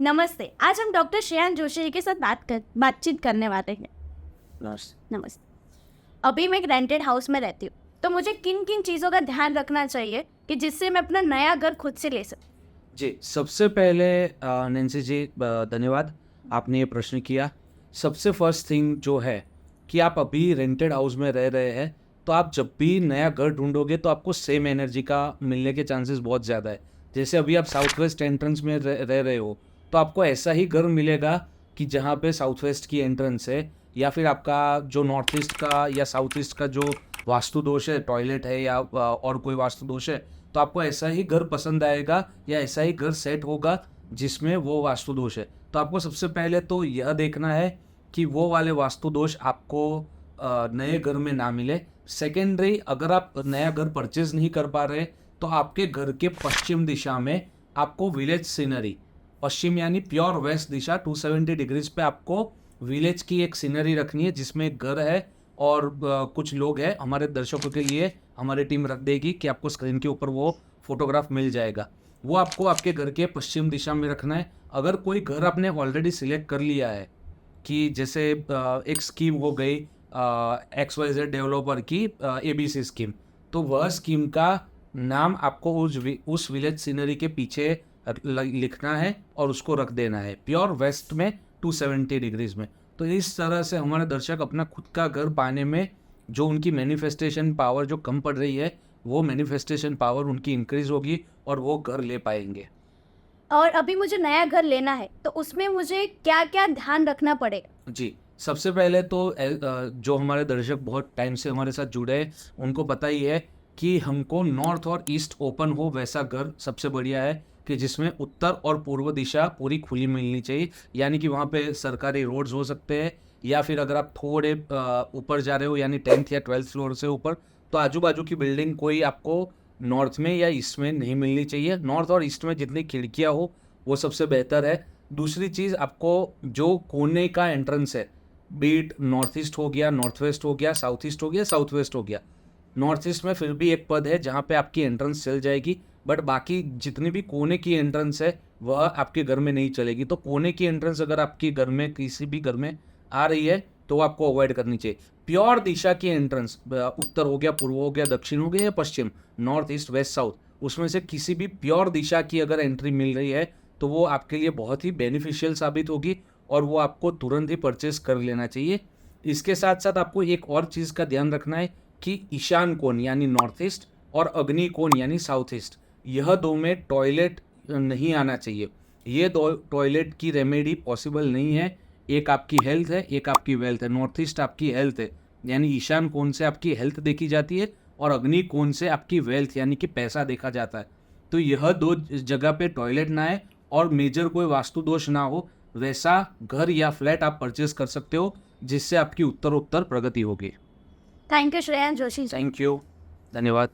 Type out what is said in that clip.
नमस्ते। आज हम डॉक्टर श्रेयांश जोशी जी के साथ बातचीत करने वाले हैं। नमस्ते। अभी मैं एक रेंटेड हाउस में रहती हूँ, तो मुझे किन किन चीज़ों का ध्यान रखना चाहिए कि जिससे मैं अपना नया घर खुद से ले सकूँ? जी, सबसे पहले नैन्सी जी धन्यवाद, आपने ये प्रश्न किया। सबसे फर्स्ट थिंग जो है कि आप अभी रेंटेड हाउस में रह रहे हैं, तो आप जब भी नया घर ढूँढोगे तो आपको सेम एनर्जी का मिलने के चांसेस बहुत ज़्यादा है। जैसे अभी आप साउथ वेस्ट एंट्रेंस में रह रहे हो, तो आपको ऐसा ही घर मिलेगा कि जहाँ पे साउथ वेस्ट की एंट्रेंस है, या फिर आपका जो नॉर्थ ईस्ट का या साउथ ईस्ट का जो वास्तु दोष है, टॉयलेट है या और कोई वास्तु दोष है, तो आपको ऐसा ही घर पसंद आएगा या ऐसा ही घर सेट होगा जिसमें वो वास्तु दोष है। तो आपको सबसे पहले तो यह देखना है कि वो वाले वास्तु दोष आपको नए घर में ना मिले। सेकेंडरी, अगर आप नया घर परचेज नहीं कर पा रहे, तो आपके घर के पश्चिम दिशा में आपको विलेज सीनरी, पश्चिम यानी प्योर वेस्ट दिशा 270 डिग्रीज पे आपको विलेज की एक सीनरी रखनी है, जिसमें एक घर है और कुछ लोग हैं। हमारे दर्शकों के लिए हमारी टीम रख देगी कि आपको स्क्रीन के ऊपर वो फोटोग्राफ मिल जाएगा। वो आपको आपके घर के पश्चिम दिशा में रखना है। अगर कोई घर आपने ऑलरेडी सिलेक्ट कर लिया है, कि जैसे एक स्कीम हो गई XYZ डेवलपर की ABC स्कीम, तो वह स्कीम का नाम आपको उस विलेज सीनरी के पीछे लिखना है और उसको रख देना है प्योर वेस्ट में 270 डिग्रीज में। तो इस तरह से हमारे दर्शक अपना खुद का घर पाने में जो उनकी मैनिफेस्टेशन पावर जो कम पड़ रही है, वो मैनिफेस्टेशन पावर उनकी इंक्रीज होगी और वो घर ले पाएंगे। और अभी मुझे नया घर लेना है, तो उसमें मुझे क्या-क्या ध्यान रखना पड़ेगा? जी, सबसे पहले तो जो हमारे दर्शक बहुत टाइम से हमारे साथ जुड़े हैं, उनको पता ही है कि हमको नॉर्थ और ईस्ट ओपन हो वैसा घर सबसे बढ़िया है, कि जिसमें उत्तर और पूर्व दिशा पूरी खुली मिलनी चाहिए। यानी कि वहाँ पे सरकारी रोड्स हो सकते हैं, या फिर अगर आप थोड़े ऊपर जा रहे हो यानी 10th या 12th फ्लोर से ऊपर, तो आजू बाजू की बिल्डिंग कोई आपको नॉर्थ में या ईस्ट में नहीं मिलनी चाहिए। नॉर्थ और ईस्ट में जितनी खिड़कियाँ हो वो सबसे बेहतर है। दूसरी चीज़, आपको जो कोने का एंट्रेंस है, बीट नॉर्थ ईस्ट हो गया, नॉर्थ वेस्ट हो गया, साउथ ईस्ट हो गया, साउथ वेस्ट हो गया, नॉर्थ ईस्ट में फिर भी एक पद है जहाँ पे आपकी एंट्रेंस चल जाएगी, बट बाकी जितनी भी कोने की एंट्रेंस है वह आपके घर में नहीं चलेगी। तो कोने की एंट्रेंस अगर आपके घर में किसी भी घर में आ रही है तो वो आपको अवॉइड करनी चाहिए। प्योर दिशा की एंट्रेंस, उत्तर हो गया, पूर्व हो गया, दक्षिण हो गया या पश्चिम, नॉर्थ ईस्ट वेस्ट साउथ, उसमें से किसी भी प्योर दिशा की अगर एंट्री मिल रही है तो वो आपके लिए बहुत ही बेनिफिशियल साबित होगी और वो आपको तुरंत ही परचेस कर लेना चाहिए। इसके साथ साथ आपको एक और चीज़ का ध्यान रखना है कि ईशान कोण यानी नॉर्थ ईस्ट और अग्नि कोण यानी साउथ ईस्ट, यह दो में टॉयलेट नहीं आना चाहिए। ये दो टॉयलेट की रेमेडी पॉसिबल नहीं है। एक आपकी हेल्थ है, एक आपकी वेल्थ है। नॉर्थ ईस्ट आपकी हेल्थ है, यानी ईशान कोण से आपकी हेल्थ देखी जाती है, और अग्नि कोण से आपकी वेल्थ यानी कि पैसा देखा जाता है। तो यह दो जगह पे टॉयलेट ना है और मेजर कोई वास्तु दोष ना हो, वैसा घर या फ्लैट आप परचेस कर सकते हो, जिससे आपकी उत्तरोत्तर प्रगति होगी। Thank you Shreyansh Joshi ji. Thank you, धन्यवाद।